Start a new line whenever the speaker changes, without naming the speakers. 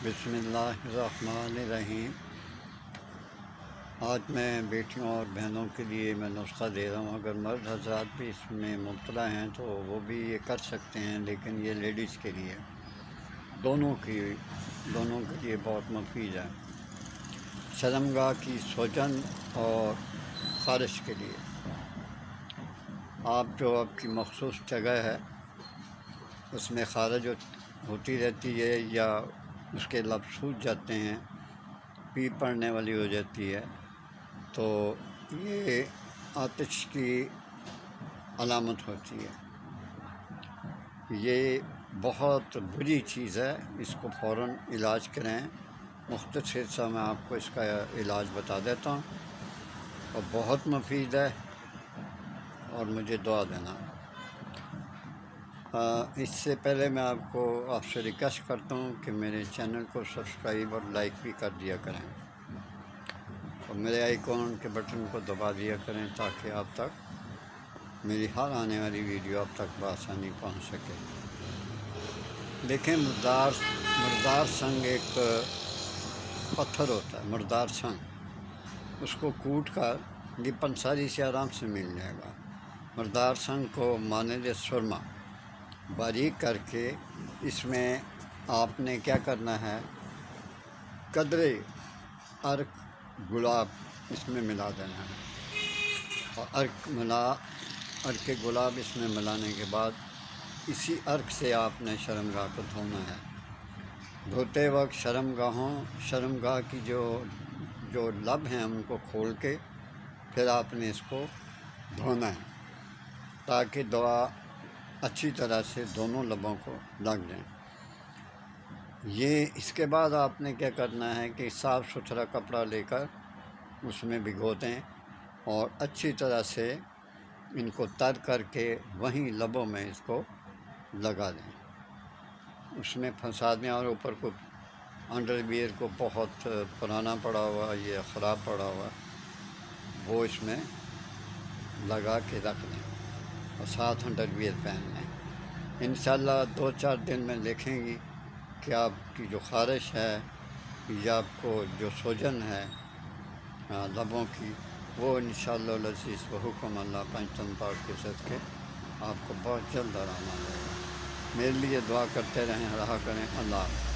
بسم اللہ الرحمن الرحیم۔ آج میں بیٹیوں اور بہنوں کے لیے میں نسخہ دے رہا ہوں۔ اگر مرد حضرات بھی اس میں مبتلا ہیں تو وہ بھی یہ کر سکتے ہیں، لیکن یہ لیڈیز کے لیے دونوں کے لیے بہت مفید ہے۔ شرمگاہ کی سوجن اور خارش کے لیے آپ کی مخصوص جگہ ہے اس میں خارج ہوتی رہتی ہے یا اس کے لب سوج جاتے ہیں، پیپ پڑنے والی ہو جاتی ہے، تو یہ آتش کی علامت ہوتی ہے۔ یہ بہت بری چیز ہے، اس کو فوراً علاج کریں۔ مختصر سا میں آپ کو اس کا علاج بتا دیتا ہوں اور بہت مفید ہے، اور مجھے دعا دینا۔ اس سے پہلے میں آپ سے ریکویسٹ کرتا ہوں کہ میرے چینل کو سبسکرائب اور لائک بھی کر دیا کریں، اور میرے آئیکن کے بٹن کو دبا دیا کریں تاکہ آپ تک میری ہر آنے والی ویڈیو آپ تک بآسانی پہنچ سکے۔ دیکھیں، مردار سنگ ایک پتھر ہوتا ہے، مردار سنگ، اس کو کوٹ کر یہ پنساری سے آرام سے مل جائے گا۔ مردار سنگ کو مانند سرما باریک کر کے اس میں آپ نے کیا کرنا ہے، قدرے عرق گلاب اس میں ملا دینا ہے، اور عرق گلاب اس میں ملانے کے بعد اسی عرق سے آپ نے شرمگاہ کو دھونا ہے۔ دھوتے وقت شرمگاہ کی جو لب ہیں ان کو کھول کے پھر آپ نے اس کو دھونا ہے تاکہ دوا اچھی طرح سے دونوں لبوں کو لگ جائیں۔ اس کے بعد آپ نے کیا کرنا ہے کہ صاف ستھرا کپڑا لے کر اس میں بھگو دیں اور اچھی طرح سے ان کو تر کر کے وہیں لبوں میں اس کو لگا دیں، اس میں پھنسا دیں، اور اوپر کو انڈر ویئر کو بہت پرانا پڑا ہوا یا خراب پڑا ہوا وہ اس میں لگا کے رکھ دیں اور ساتھ انڈر ویئر پہن لیں۔ انشاءاللہ 2-4 دن میں دیکھیں گی کہ آپ کی جو خارش ہے یا آپ کو جو سوجن ہے لبوں کی، وہ انشاءاللہ العزیز بحکم اللہ پنجتن پاک کے صدقے آپ کو بہت جلد آرام آ جائے گا۔ میرے لیے دعا کرتے رہیں، رہا کریں۔ اللہ حافظ۔